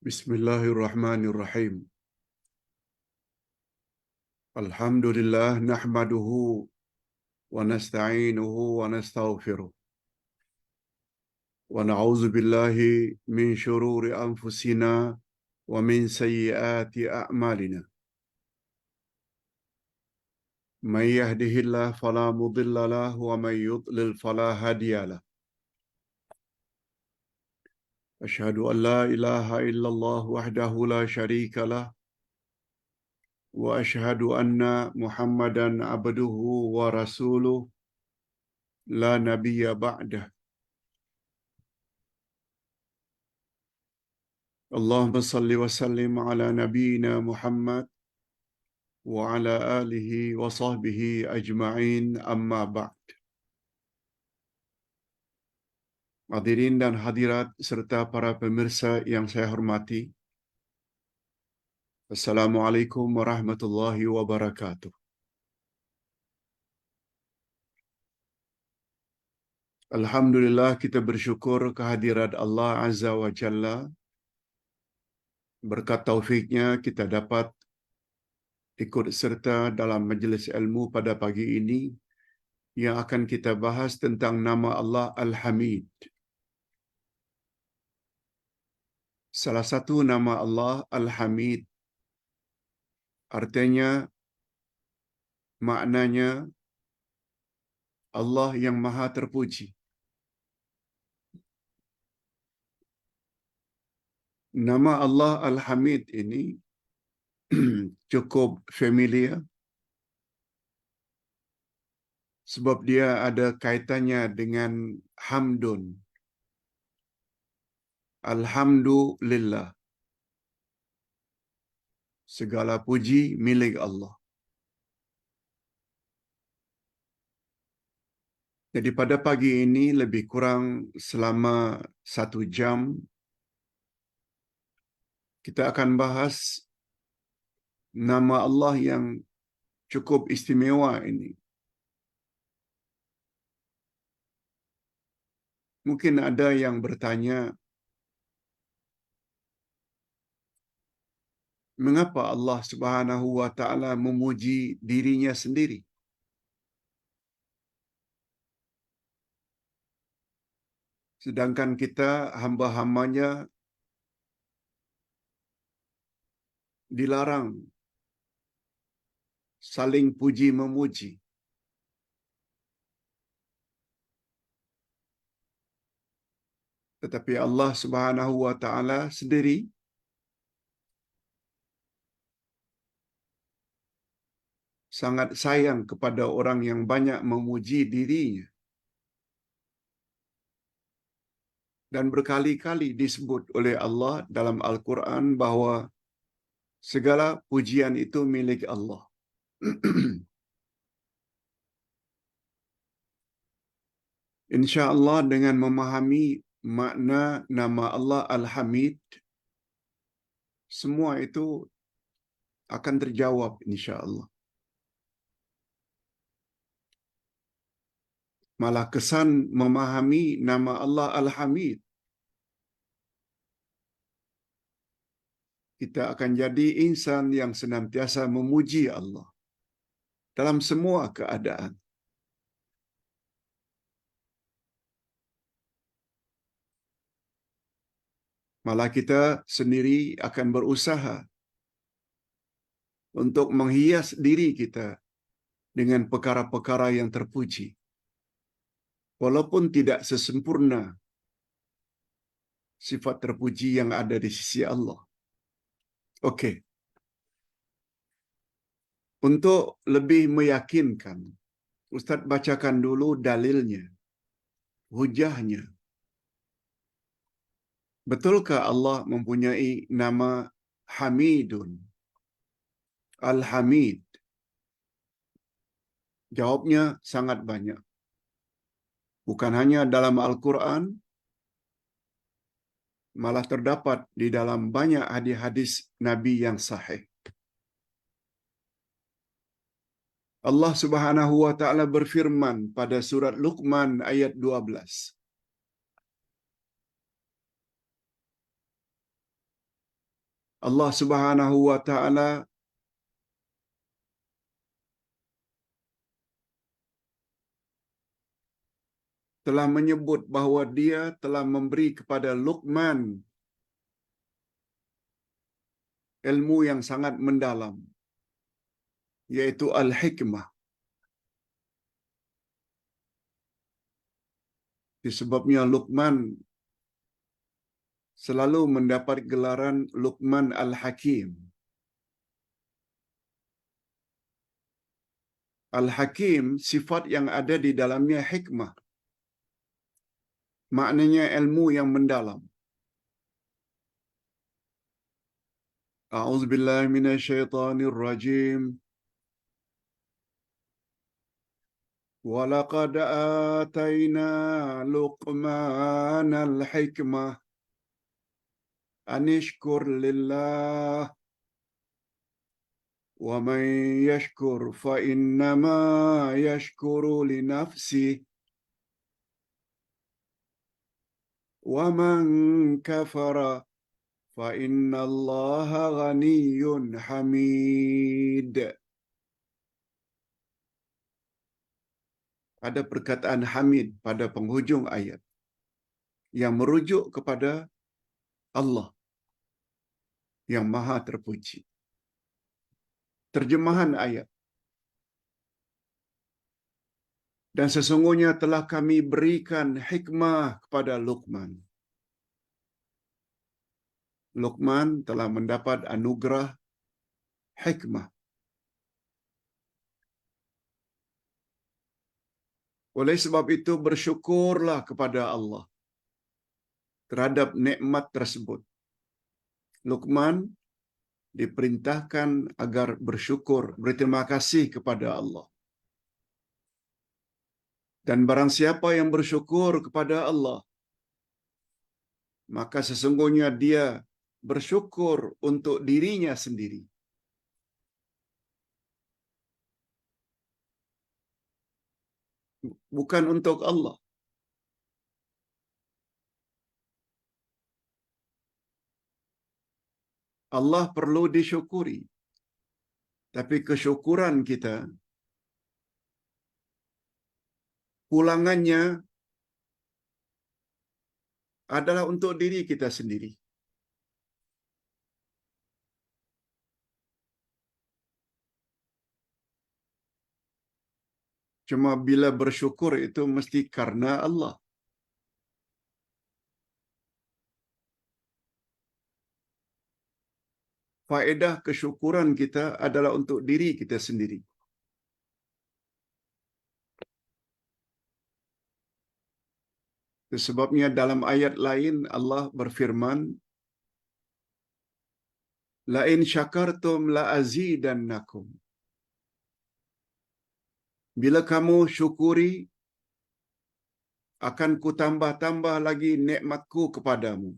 Bismillahirrahmanirrahim. Alhamdulillah nahmaduhu wa nasta'inuhu wa nastaghfiruh. Wa na'udzu billahi min shururi anfusina wa min sayyiati a'malina. May yahdihillahu fala mudilla lahu wa may yudlil fala hadiya lahu. Asyhadu an la ilaha illallah wahdahu la syarika lahu wa asyhadu anna Muhammadan abduhu wa rasuluh la nabiyya ba'dah. Allahumma salli wa sallim ala nabiyyina Muhammad wa ala alihi wa sahbihi ajma'in, amma ba'd. Hadirin dan hadirat serta para pemirsa yang saya hormati, Assalamualaikum warahmatullahi wabarakatuh. Alhamdulillah, kita bersyukur kehadirat Allah Azza wa Jalla. Berkat taufiknya kita dapat ikut serta dalam majlis ilmu pada pagi ini yang akan kita bahas tentang nama Allah Al-Hamid. Salah satu nama Allah Al-Hamid artinya, maknanya Allah yang Maha Terpuji. Nama Allah Al-Hamid ini cukup familiar sebab dia ada kaitannya dengan hamdun. Alhamdulillah. Segala puji milik Allah. Jadi pada pagi ini lebih kurang selama 1 jam kita akan bahas nama Allah yang cukup istimewa ini. Mungkin ada yang bertanya, mengapa Allah Subhanahu wa taala memuji dirinya sendiri? Sedangkan kita hamba-hambanya dilarang saling puji memuji. Tetapi Allah Subhanahu wa taala sendiri sangat sayang kepada orang yang banyak memuji dirinya. Dan berkali-kali disebut oleh Allah dalam Al-Quran bahawa segala pujian itu milik Allah. InsyaAllah dengan memahami makna nama Allah Al-Hamid, semua itu akan terjawab insyaAllah. Malah kesan memahami nama Allah Al-Hamid, kita akan jadi insan yang senantiasa memuji Allah dalam semua keadaan. Malah kita sendiri akan berusaha untuk menghias diri kita dengan perkara-perkara yang terpuji, walaupun tidak sesempurna sifat terpuji yang ada di sisi Allah. Okey. Untuk lebih meyakinkan, Ustaz bacakan dulu dalilnya, hujahnya. Betulkah Allah mempunyai nama Hamidun, Al-Hamid? Jawabnya sangat banyak. Bukan hanya dalam Al-Quran, malah terdapat di dalam banyak hadis-hadis Nabi yang sahih. Allah Subhanahu wa taala berfirman pada surat Luqman ayat 12. Allah Subhanahu wa taala telah menyebut bahawa dia telah memberi kepada Luqman ilmu yang sangat mendalam, yaitu al-hikmah. Disebabnya Luqman selalu mendapat gelaran Luqman al-Hakim. Al-Hakim, sifat yang ada di dalamnya hikmah. Maknanya ilmu yang mendalam. A'udzubillahi minasyaitonir rajim. وَلَقَدْ آتَيْنَا لُقْمَانَ الْحِكْمَةَ أَنِ اشْكُرْ لِلَّهِ وَمَنْ يَشْكُرْ فَإِنَّمَا يَشْكُرُ لِنَفْسِهِ وَمَنْ كَفَرَ فَإِنَّ اللَّهَ غَنِيٌّ حَمِيدٌ. Ada perkataan Hamid pada penghujung ayat yang merujuk kepada Allah yang Maha Terpuji. Terjemahan ayat. Dan sesungguhnya telah kami berikan hikmah kepada Luqman. Luqman telah mendapat anugerah hikmah. Oleh sebab itu bersyukurlah kepada Allah terhadap nikmat tersebut. Luqman diperintahkan agar bersyukur, berterima kasih kepada Allah. Dan barang siapa yang bersyukur kepada Allah, maka sesungguhnya dia bersyukur untuk dirinya sendiri. Bukan untuk Allah. Allah perlu disyukuri. Tapi kesyukuran kita, pulangannya adalah untuk diri kita sendiri. Cuma bila bersyukur itu mesti karena Allah. Faedah kesyukuran kita adalah untuk diri kita sendiri. Sebabnya dalam ayat lain Allah berfirman, La in syakartum la azidannakum. Bila kamu syukuri, akan ku tambah-tambah lagi nikmatku kepadamu.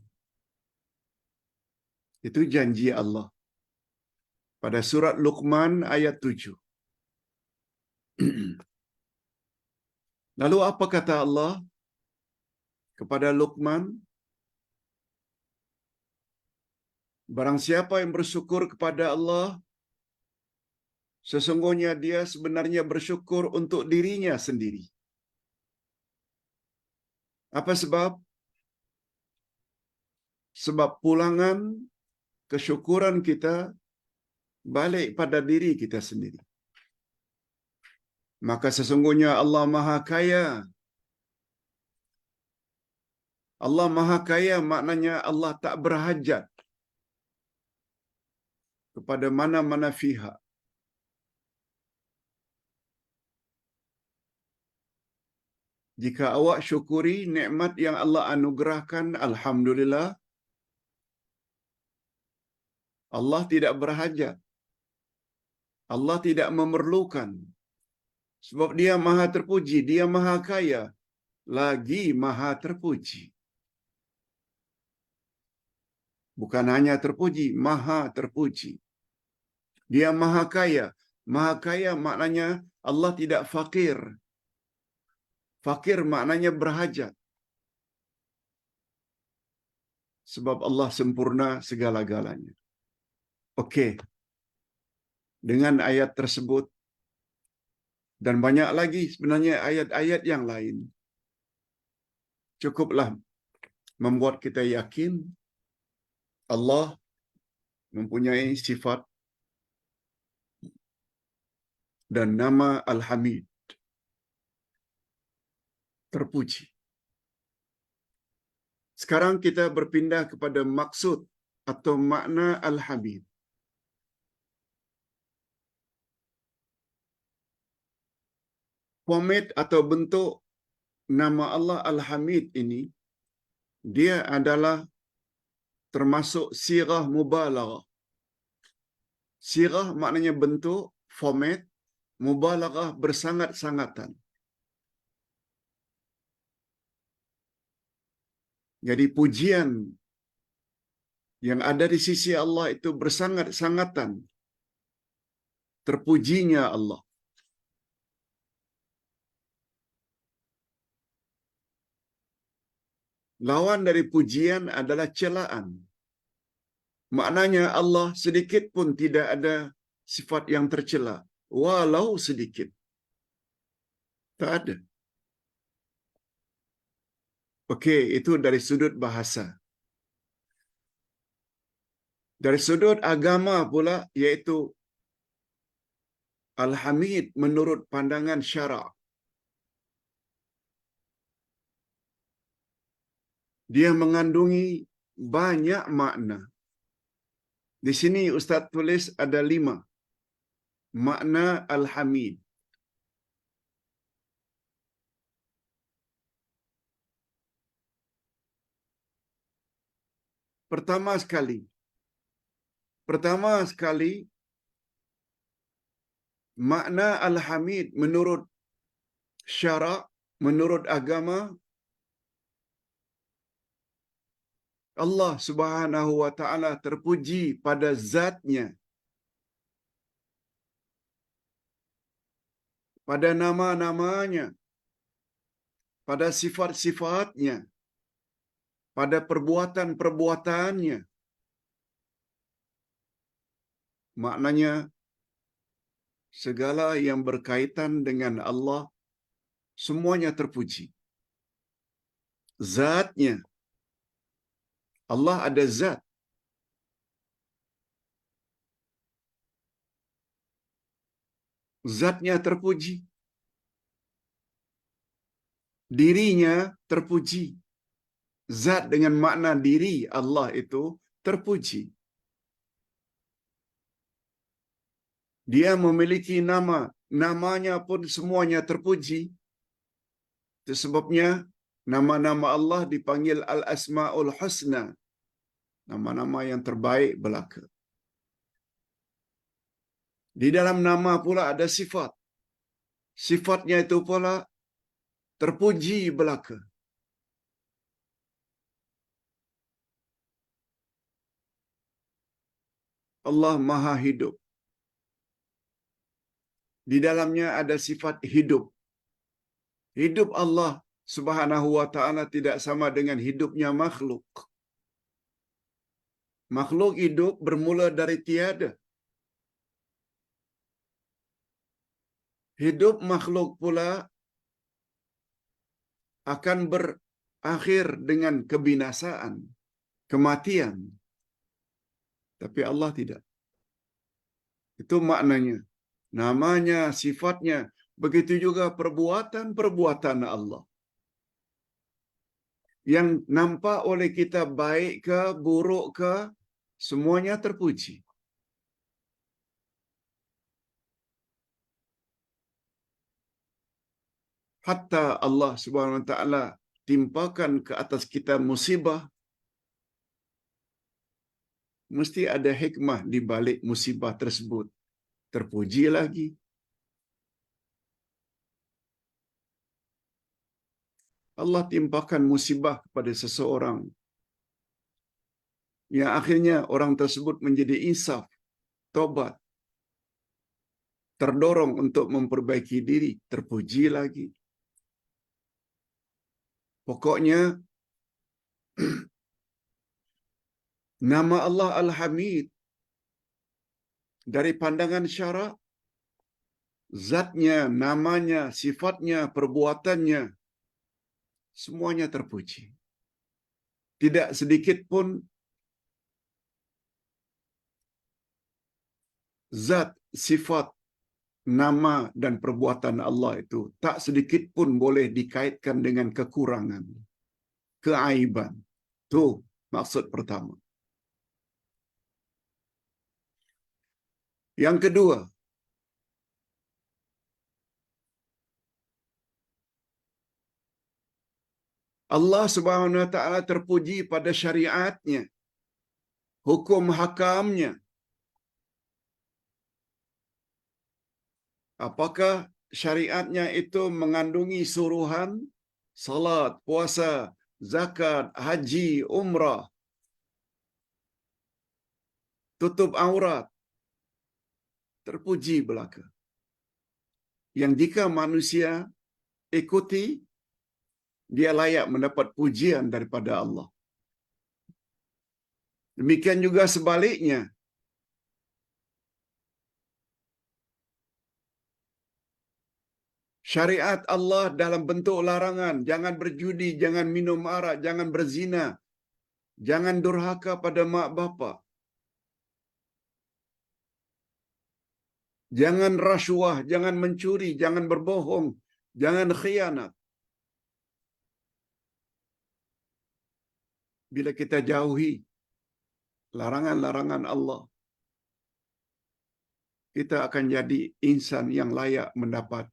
Itu janji Allah. Pada surat Luqman ayat 7. Lalu apa kata Allah kepada Luqman? Barang siapa yang bersyukur kepada Allah, sesungguhnya dia sebenarnya bersyukur untuk dirinya sendiri. Apa sebab? Sebab pulangan kesyukuran kita balik pada diri kita sendiri. Maka sesungguhnya Allah Maha Kaya. Allah Maha Kaya maknanya Allah tak berhajat kepada mana-mana pihak. Jika awak syukuri nikmat yang Allah anugerahkan, alhamdulillah. Allah tidak berhajat. Allah tidak memerlukan. Sebab dia Maha Terpuji, dia Maha Kaya, lagi Maha Terpuji. Bukan hanya terpuji, Maha Terpuji. Dia Maha Kaya. Maha Kaya maknanya Allah tidak fakir. Fakir maknanya berhajat. Sebab Allah sempurna segala-galanya. Okey. Dengan ayat tersebut dan banyak lagi sebenarnya ayat-ayat yang lain cukuplah membuat kita yakin Allah mempunyai sifat dan nama Al-Hamid, terpuji. Sekarang kita berpindah kepada maksud atau makna Al-Hamid. Format atau bentuk nama Allah Al-Hamid ini, dia adalah termasuk sirah mubalaghah. Sirah maknanya bentuk, format, mubalaghah bersangat-sangatan. Jadi pujian yang ada di sisi Allah itu bersangat-sangatan. Terpujinya Allah. Lawan dari pujian adalah celaan. Maknanya Allah sedikit pun tidak ada sifat yang tercela. Walau sedikit. Tak ada. Okey, itu dari sudut bahasa. Dari sudut agama pula, iaitu Al-Hamid menurut pandangan syarak. Dia mengandungi banyak makna. Di sini Ustaz tulis ada 5 makna Al-Hamid. Pertama sekali, makna Al-Hamid menurut syarak, menurut agama, Allah Subhanahu wa taala terpuji pada zatnya, pada nama-namanya, pada sifat-sifatnya, pada perbuatan-perbuatannya. Maknanya segala yang berkaitan dengan Allah semuanya terpuji. Zatnya, Allah ada zat. Zatnya terpuji. Dirinya terpuji. Zat dengan makna diri Allah itu terpuji. Dia memiliki nama, namanya pun semuanya terpuji. Itu sebabnya nama-nama Allah dipanggil Al-Asma'ul Husna. Nama-nama yang terbaik belaka. Di dalam nama pula ada sifat. Sifatnya itu pula terpuji belaka. Allah Maha Hidup. Di dalamnya ada sifat hidup. Hidup Allah Subhanahu wa taala tidak sama dengan hidupnya makhluk. Makhluk hidup bermula dari tiada. Hidup makhluk pula akan berakhir dengan kebinasaan, kematian. Tapi Allah tidak. Itu maknanya. Namanya, sifatnya, begitu juga perbuatan-perbuatan Allah. Yang nampak oleh kita baik ke, buruk ke, semuanya terpuji. Hatta Allah Subhanahu wa taala timpakan ke atas kita musibah, mesti ada hikmah di balik musibah tersebut. Terpuji lagi. Allah timpakan musibah kepada seseorang yang akhirnya orang tersebut menjadi insaf, tobat, terdorong untuk memperbaiki diri, terpuji lagi. Pokoknya nama Allah Al-Hamid Dari pandangan syarak, zatnya, namanya, sifatnya, perbuatannya, semuanya terpuji. Tidak sedikit pun zat, sifat, nama dan perbuatan Allah itu tak sedikit pun boleh dikaitkan dengan kekurangan, keaiban. Itu maksud pertama. Yang kedua, Allah Subhanahu wa taala terpuji pada syariatnya, hukum hakamnya. Apakah syariatnya itu mengandungi suruhan salat, puasa, zakat, haji, umrah, tutup aurat? Terpuji belaka. Yang jika manusia ikuti, dia layak mendapat pujian daripada Allah. Demikian juga sebaliknya. Syariat Allah dalam bentuk larangan, jangan berjudi, jangan minum arak, jangan berzina, jangan durhaka pada mak bapa, jangan rasuah, jangan mencuri, jangan berbohong, jangan khianat. Bila kita jauhi larangan-larangan Allah, kita akan jadi insan yang layak mendapat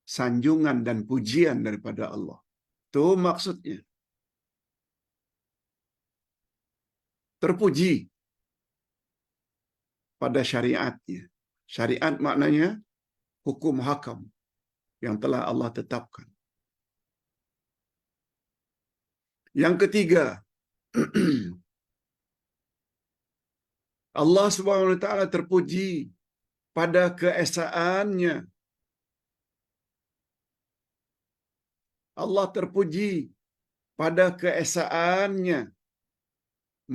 sanjungan dan pujian daripada Allah. Itu maksudnya. Terpuji pada syariatnya. Syariat maknanya hukum hakam yang telah Allah tetapkan. Yang ketiga, Allah Subhanahu wa taala terpuji pada keesaannya. Allah terpuji pada keesaannya.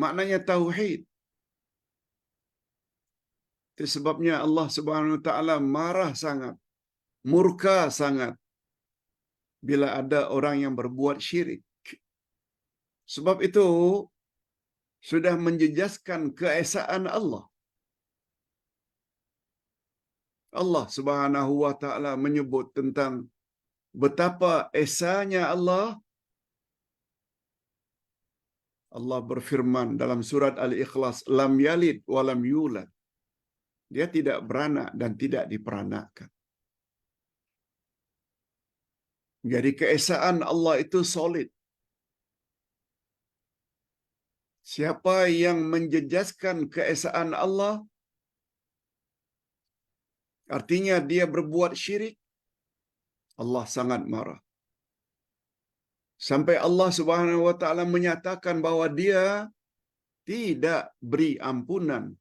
Maknanya tauhid. Itu sebabnya Allah Subhanahu wa taala marah sangat, murka sangat bila ada orang yang berbuat syirik. Sebab itu sudah menjejaskan keesaan Allah. Allah Subhanahu wa taala menyebut tentang betapa esanya Allah. Allah berfirman dalam surat Al-Ikhlas, lam yalid wa lam yulad. Dia tidak beranak dan tidak diperanakkan. Jadi keesaan Allah itu solid. Siapa yang menjejaskan keesaan Allah, artinya dia berbuat syirik, Allah sangat marah. Sampai Allah Subhanahu wa taala menyatakan bahwa dia tidak beri ampunan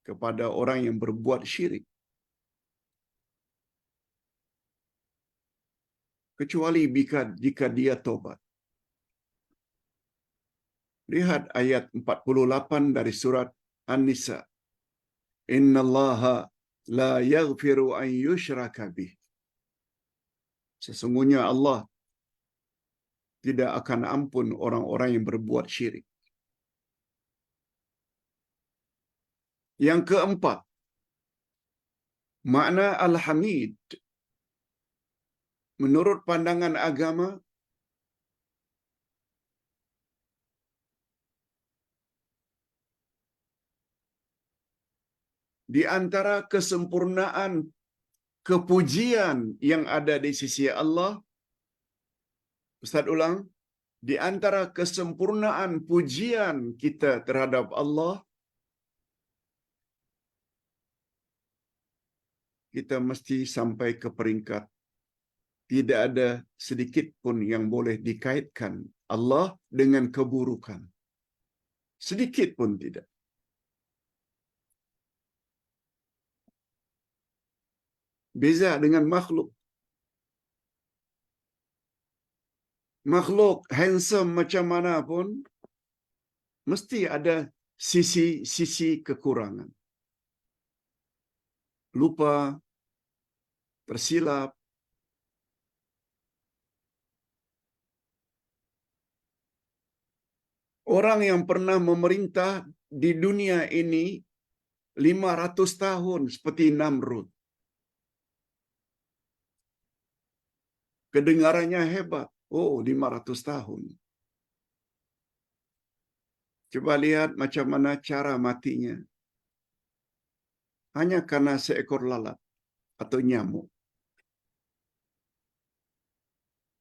kepada orang yang berbuat syirik, kecuali jika dia tobat. Lihat ayat 48 dari surat An-Nisa. Innallaha la yaghfiru an yushraka bih. Sesungguhnya Allah tidak akan ampun orang-orang yang berbuat syirik. Yang keempat, makna Al-Hamid menurut pandangan agama di antara kesempurnaan kepujian yang ada di sisi Allah. Ustaz ulang, di antara kesempurnaan pujian kita terhadap Allah, kita mesti sampai ke peringkat tidak ada sedikit pun yang boleh dikaitkan Allah dengan keburukan. Sedikit pun tidak. Beza dengan makhluk. Makhluk handsome macam mana pun, mesti ada sisi-sisi kekurangan. lupa, tersilap. Orang yang pernah memerintah di dunia ini 500 tahun seperti Namrud. Kedengarannya hebat. Oh, 500 tahun. Coba lihat macam mana cara matinya. Hanya karena seekor lalat atau nyamuk.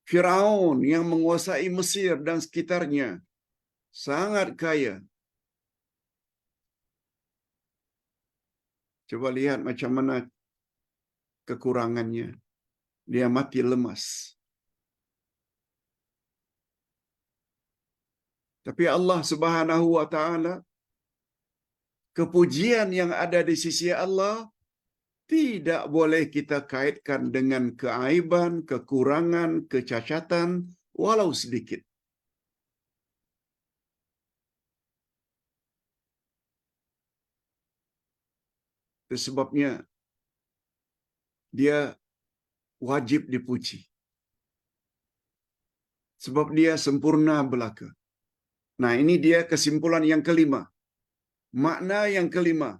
Firaun yang menguasai Mesir dan sekitarnya sangat kaya. Coba lihat macam mana kekurangannya. Dia mati lemas. Tapi Allah Subhanahu wa taala, kepujian yang ada di sisi Allah tidak boleh kita kaitkan dengan keaiban, kekurangan, kecacatan walau sedikit. Itu sebabnya dia wajib dipuji. Sebab dia sempurna belaka. Nah, ini dia kesimpulan yang kelima. Makna yang kelima.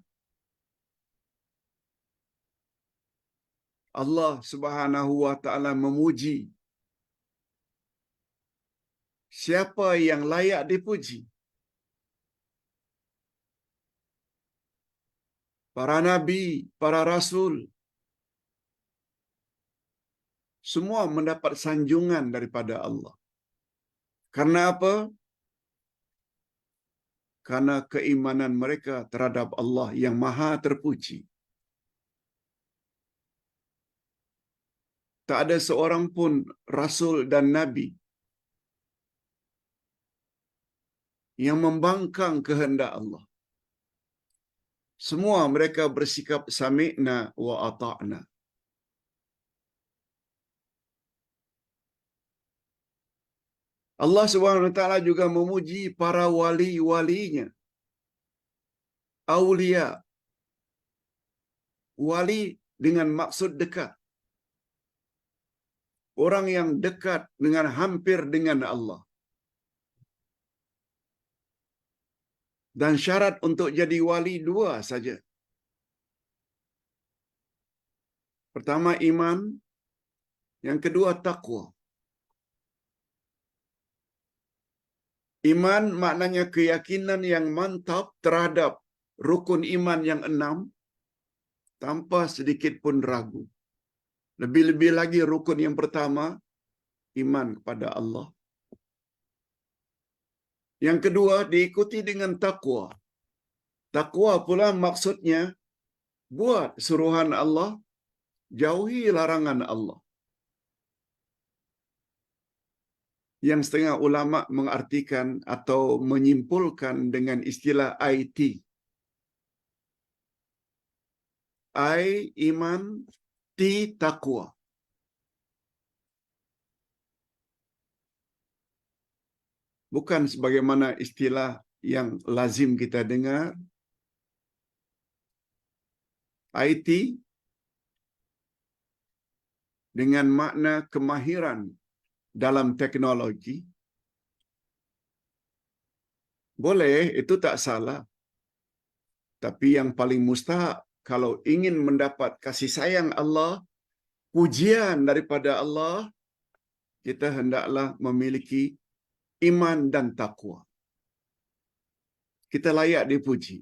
Allah Subhanahu wa taala memuji siapa yang layak dipuji. Para nabi, para rasul, semua mendapat sanjungan daripada Allah. Karena apa? Karena keimanan mereka terhadap Allah yang Maha Terpuji. Tak ada seorang pun rasul dan nabi yang membangkang kehendak Allah. Semua mereka bersikap sami'na wa ata'na. Allah Subhanahu wa taala juga memuji para wali-walinya. Aulia. Wali dengan maksud dekat. Orang yang dekat dengan hampir dengan Allah. Dan syarat untuk jadi wali dua saja. Pertama iman, yang kedua takwa. Iman maknanya keyakinan yang mantap terhadap rukun iman yang 6 tanpa sedikit pun ragu. Lebih-lebih lagi rukun yang pertama, iman kepada Allah. Yang kedua diikuti dengan takwa. Takwa pula maksudnya buat suruhan Allah, jauhi larangan Allah. Yang setengah ulama mengartikan atau menyimpulkan dengan istilah IT. I iman, T takwa. Bukan sebagaimana istilah yang lazim kita dengar. IT dengan makna kemahiran dalam teknologi. Boleh, itu tak salah. Tapi yang paling mustahak, kalau ingin mendapat kasih sayang Allah, pujian daripada Allah, kita hendaklah memiliki iman dan takwa. Kita layak dipuji.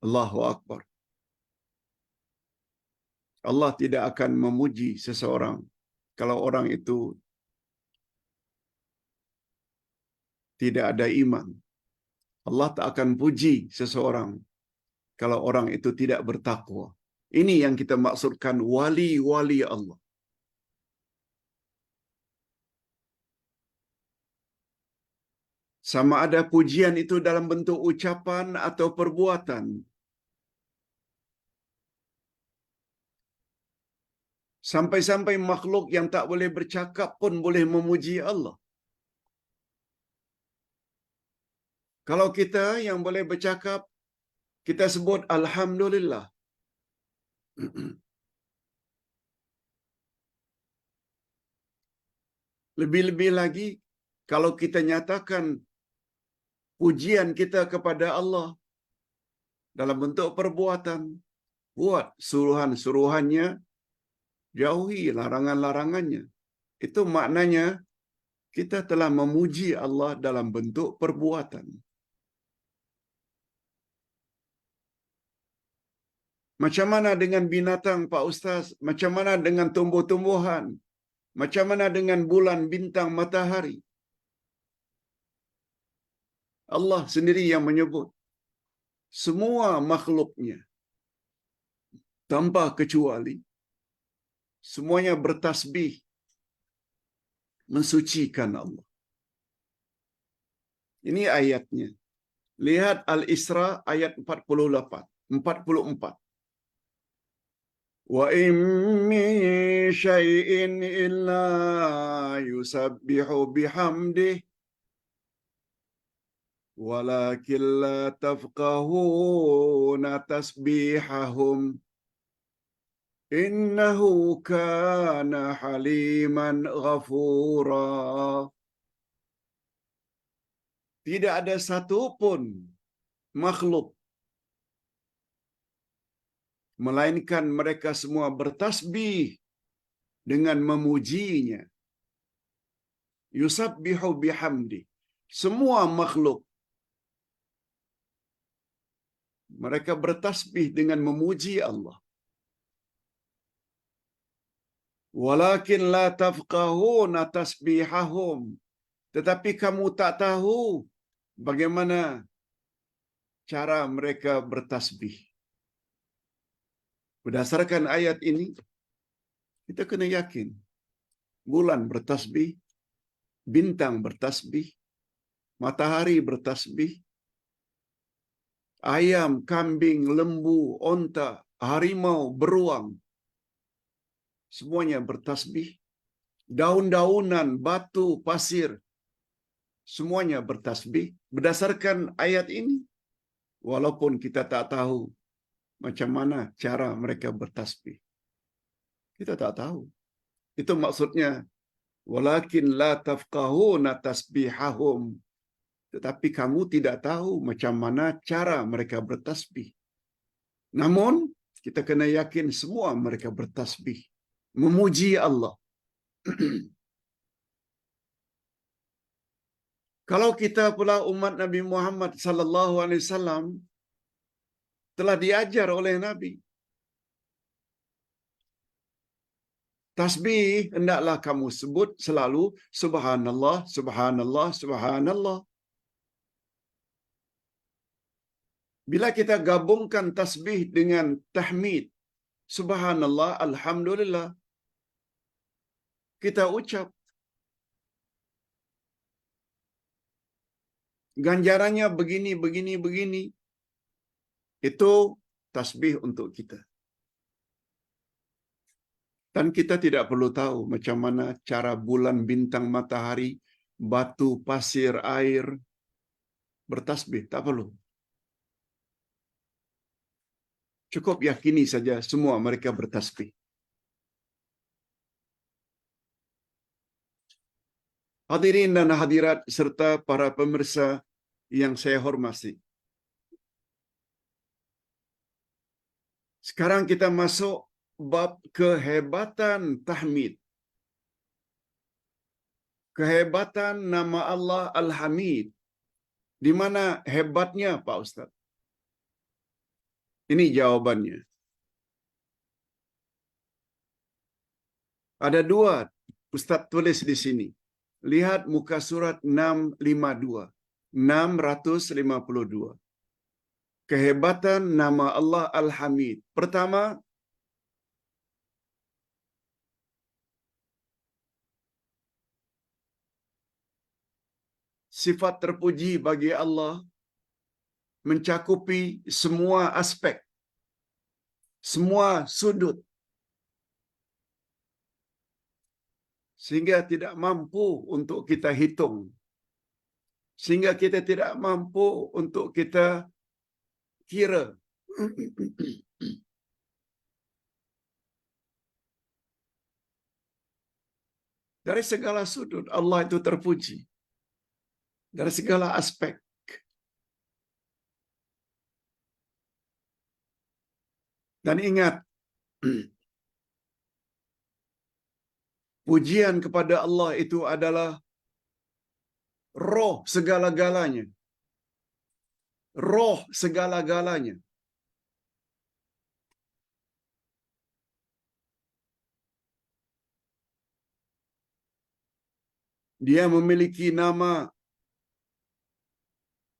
Allahu Akbar. Allah tidak akan memuji seseorang kalau orang itu tidak ada iman. Allah tak akan puji seseorang kalau orang itu tidak bertakwa. Ini yang kita maksudkan wali-wali Allah. Sama ada pujian itu dalam bentuk ucapan atau perbuatan. Sampai-sampai makhluk yang tak boleh bercakap pun boleh memuji Allah. Kalau kita yang boleh bercakap, kita sebut Alhamdulillah. Lebih-lebih lagi, kalau kita nyatakan pujian kita kepada Allah dalam bentuk perbuatan, buat suruhan-suruhannya, jauhi larangan-larangannya. Itu maknanya kita telah memuji Allah dalam bentuk perbuatan. Macam mana dengan binatang, Pak Ustaz? Macam mana dengan tumbuh-tumbuhan? Macam mana dengan bulan, bintang, matahari? Allah sendiri yang menyebut semua makhluknya tanpa kecuali semuanya bertasbih mensucikan Allah. Ini ayatnya. Lihat Al-Isra ayat 48, 44. Wa in min syai'in illa yusabbihu bihamdih walakin la tafqahuna tasbihahum innahu kana haliman ghafura. Tidak ada satu pun makhluk melainkan mereka semua bertasbih dengan memujinya. Yusabbihu bihamdi. Semua makhluk mereka bertasbih dengan memuji Allah. Walakin la tafqahuna tasbihahum. Tetapi kamu tak tahu bagaimana cara mereka bertasbih. Berdasarkan ayat ini, kita kena yakin bulan bertasbih, bintang bertasbih, matahari bertasbih, ayam, kambing, lembu, onta, harimau, beruang, semuanya bertasbih. Daun-daunan, batu, pasir, semuanya bertasbih. Berdasarkan ayat ini, walaupun kita tak tahu macam mana cara mereka bertasbih. Kita tak tahu. Itu maksudnya, walakin la tafqahuna tasbihahum. Tetapi kamu tidak tahu macam mana cara mereka bertasbih. Namun, kita kena yakin semua mereka bertasbih. Memuji Allah. Kalau kita pula umat Nabi Muhammad sallallahu alaihi wasallam telah diajar oleh Nabi, tasbih hendaklah kamu sebut selalu subhanallah, subhanallah, subhanallah. Bila kita gabungkan tasbih dengan tahmid, subhanallah, alhamdulillah, kita ucap, ganjarannya begini, begini, begini. Itu tasbih untuk kita. Dan kita tidak perlu tahu macam mana cara bulan, bintang, matahari, batu, pasir, air bertasbih. Tak perlu. Cukup yakini saja semua mereka bertasbih. Hadirin dan hadirat serta para pemirsa yang saya hormati. Sekarang kita masuk bab kehebatan tahmid. Kehebatan nama Allah Al-Hamid. Di mana hebatnya, Pak Ustaz? Ini jawabannya. Ada dua Ustaz tulis di sini. Lihat muka surat 652. 652. Kehebatan nama Allah Al-Hamid. Pertama, sifat terpuji bagi Allah mencakupi semua aspek, semua sudut, sehingga tidak mampu untuk kita hitung, sehingga kita tidak mampu untuk kita kira. Dari segala sudut Allah itu terpuji. Dari segala aspek. Dan ingat, pujian kepada Allah itu adalah roh segala-galanya. Roh segala-galanya. Dia memiliki nama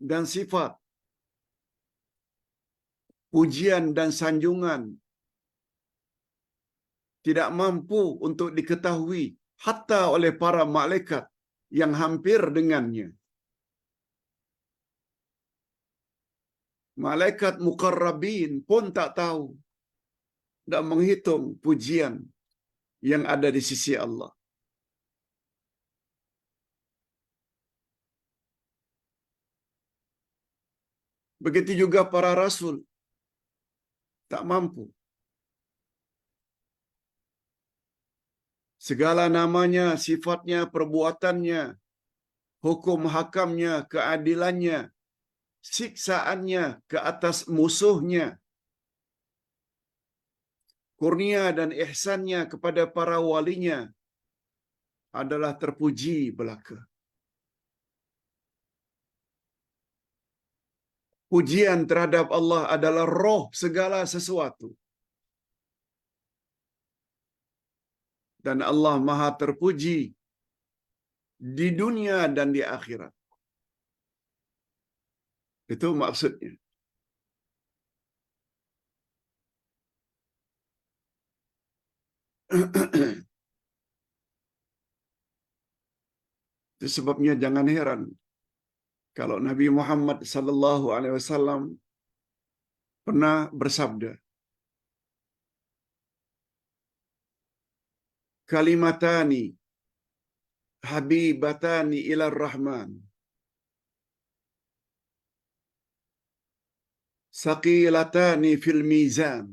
dan sifat, pujian dan sanjungan tidak mampu untuk diketahui hatta oleh para malaikat yang hampir dengannya. Malaikat muqarrabin pun tak tahu dan menghitung pujian yang ada di sisi Allah. Begitu juga para rasul tak mampu. Segala namanya, sifatnya, perbuatannya, hukum hakamnya, keadilannya, siksaannya ke atas musuhnya, kurnia dan ihsannya kepada para walinya adalah terpuji belaka. Pujian terhadap Allah adalah roh segala sesuatu. Dan Allah Maha terpuji di dunia dan di akhirat. Itu maksudnya. Itu sebabnya jangan heran kalau Nabi Muhammad sallallahu alaihi wasallam pernah bersabda, kalimatani habibatani ila rahman saqilatani fil mizan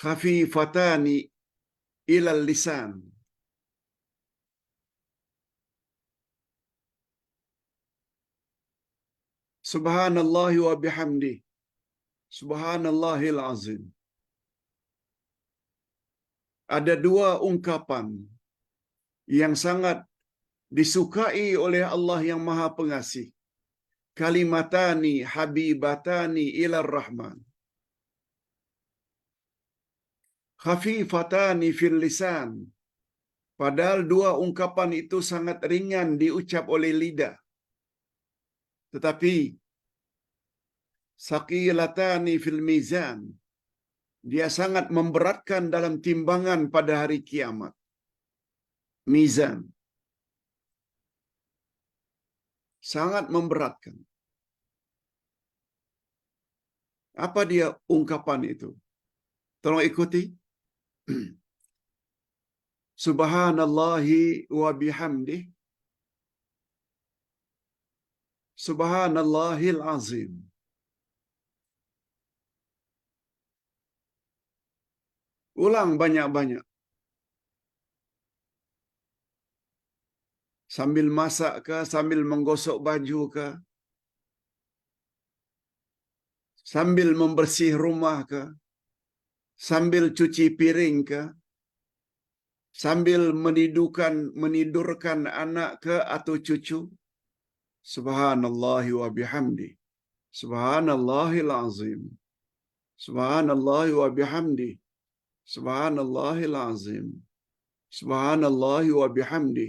khafifatani ila lisan. Subhanallah wa bihamdi. Subhanallahil azim. Ada dua ungkapan yang sangat disukai oleh Allah yang Maha Pengasih. Kalimatani habibatani ila rahman. Khafifatani fil lisan. Padahal dua ungkapan itu sangat ringan diucap oleh lidah. Tetapi saqilatani fil mizan. Dia sangat memberatkan dalam timbangan pada hari kiamat. Mizan. Sangat memberatkan. Apa dia ungkapan itu? Tolong ikuti. Subhanallahi wa bihamdih. Subhanallahil azim. Ulang banyak-banyak. Sambil masak ke, sambil menggosok baju ke, sambil membersih rumah ke, sambil cuci piring ke, sambil menidurkan anak ke atau cucu. Subhanallahi wa bihamdi. Subhanallahil azim. Subhanallahi wa bihamdi. Subhanallahil azim. Subhanallahi wa bihamdi.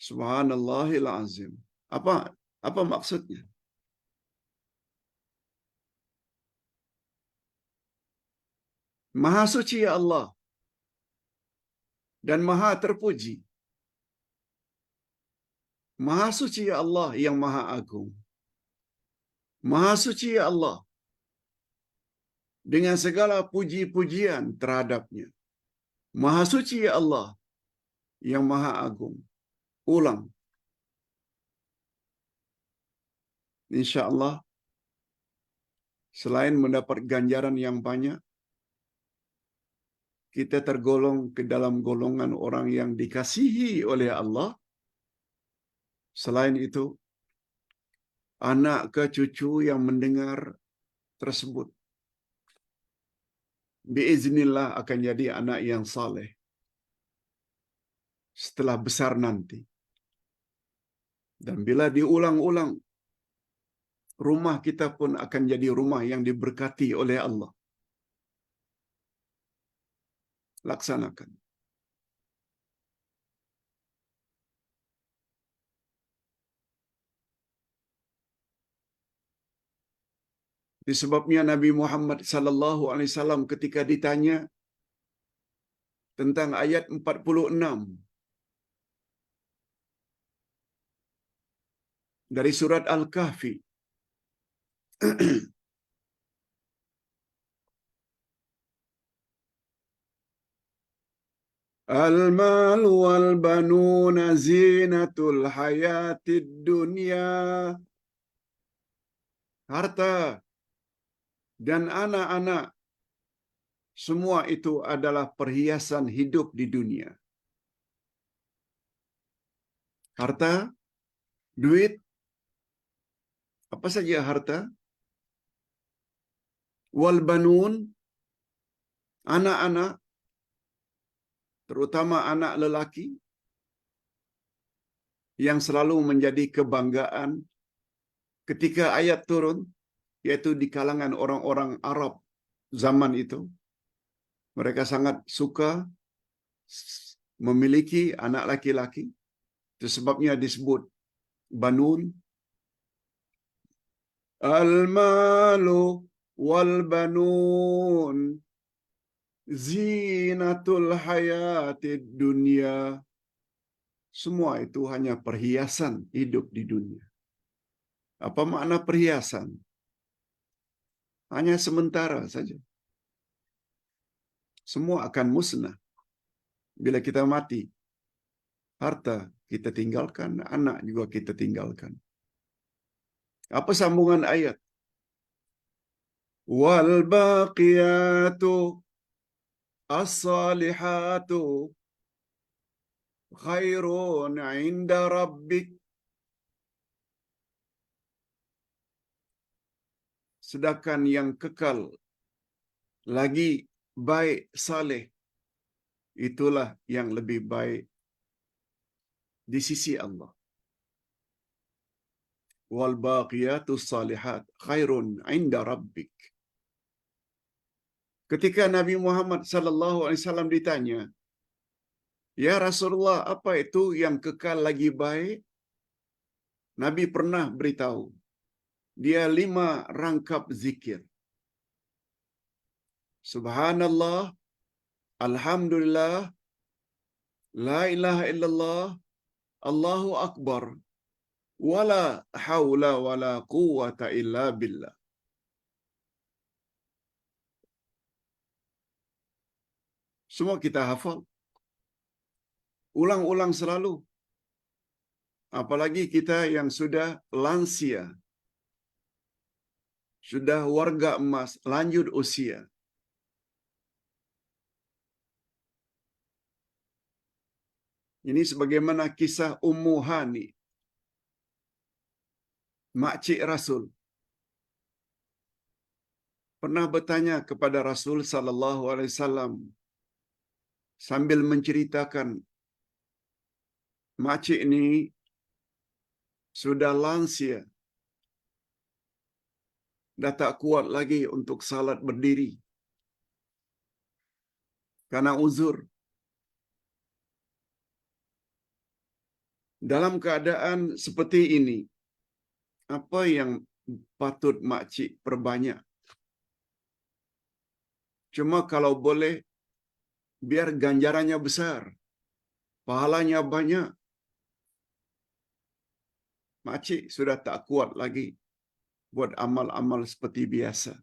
Subhanallahil azim. Apa maksudnya? Maha suci ya Allah dan maha terpuji. Maha suci ya Allah yang maha agung. Maha suci ya Allah dengan segala puji-pujian terhadapnya. Maha suci ya Allah yang maha agung. Ulang. InsyaAllah selain mendapat ganjaran yang banyak, kita tergolong ke dalam golongan orang yang dikasihi oleh Allah. Selain itu, anak ke cucu yang mendengar tersebut biiznillah akan jadi anak yang saleh setelah besar nanti. Dan bila diulang-ulang, rumah kita pun akan jadi rumah yang diberkati oleh Allah. Laksanakan. Disebabnya Nabi Muhammad sallallahu alaihi wasallam ketika ditanya tentang ayat 46 dari surat Al-Kahfi, Al-mal wal banuna zinatul hayatid dunya. Harta dan anak-anak, semua itu adalah perhiasan hidup di dunia. Harta, duit, apa saja harta, wal banun, anak-anak, terutama anak lelaki, yang selalu menjadi kebanggaan ketika ayat turun, yaitu di kalangan orang-orang Arab zaman itu. Mereka sangat suka memiliki anak laki-laki. Itu sebabnya disebut banun. Al-malu wal banun zinatul hayatid dunya. Semua itu hanya perhiasan hidup di dunia. Apa makna perhiasan? Hanya sementara saja. Semua akan musnah. Bila kita mati, harta kita tinggalkan, anak juga kita tinggalkan. Apa sambungan ayat? Wal baqiyatu as-salihatu khairun 'inda rabbik. Sedangkan yang kekal lagi baik saleh, itulah yang lebih baik di sisi Allah. Wal baqiyatus salihat khairun 'inda rabbik. Ketika Nabi Muhammad sallallahu alaihi wasallam ditanya, "Ya Rasulullah, apa itu yang kekal lagi baik?" Nabi pernah beritahu, dia 5 rangkap zikir. Subhanallah, alhamdulillah, la ilaha illallah, Allahu akbar, wala haula wala quwwata illa billah. Semua kita hafal. Ulang-ulang selalu. Apalagi kita yang sudah lansia, sudah warga emas, lanjut usia. Ini sebagaimana kisah Ummu Hani, makcik Rasul. Pernah bertanya kepada Rasul sallallahu alaihi wasallam sambil menceritakan, makcik ini sudah lansia, dah tak kuat lagi untuk salat berdiri karena uzur. Dalam keadaan seperti ini, apa yang patut makcik perbanyak? Cuma kalau boleh, biar ganjarannya besar, pahalanya banyak. Makcik sudah tak kuat lagi buat amal-amal seperti biasa.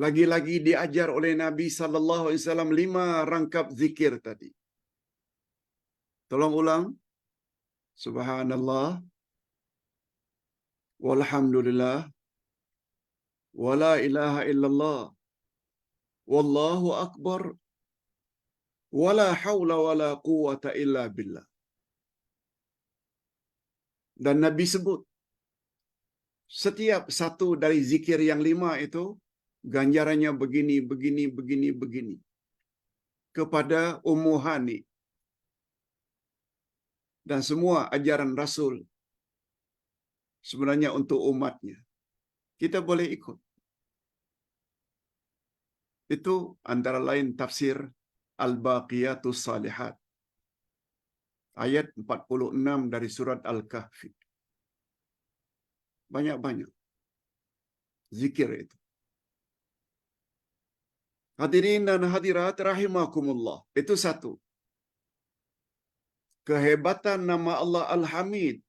Lagi-lagi diajar oleh Nabi sallallahu alaihi wasallam 5 rangkap zikir tadi. Tolong ulang. Subhanallah, walhamdulillah, wala ilaha illallah, wallahu akbar, wala haula wala quwata illa billah. Dan Nabi sebut, setiap satu dari zikir yang 5 itu, ganjarannya begini, begini, begini, begini. Kepada Ummu Hani. Dan semua ajaran Rasul sebenarnya untuk umatnya. Kita boleh ikut. Itu antara lain tafsir Al-Baqiyatus Salihat. Ayat 46 dari surat Al-Kahfi. Banyak-banyak zikir itu. Hadirin dan hadirat rahimakumullah. Itu satu. Kehebatan nama Allah Al-Hamid.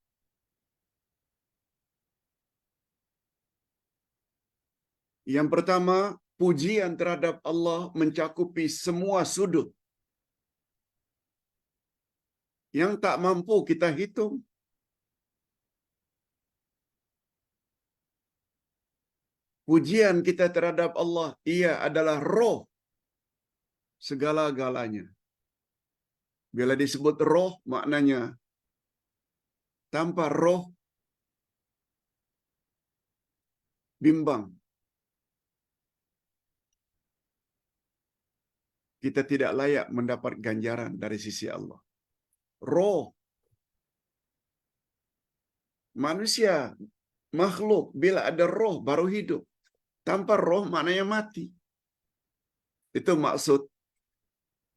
Yang pertama, pujian terhadap Allah mencakupi semua sudut yang tak mampu kita hitung. Pujian kita terhadap Allah, ia adalah roh segala-galanya. Bila disebut roh, maknanya tanpa roh bimbang, kita tidak layak mendapat ganjaran dari sisi Allah. Roh manusia, makhluk, bila ada roh baru hidup. Tanpa roh maknanya mati. Itu maksud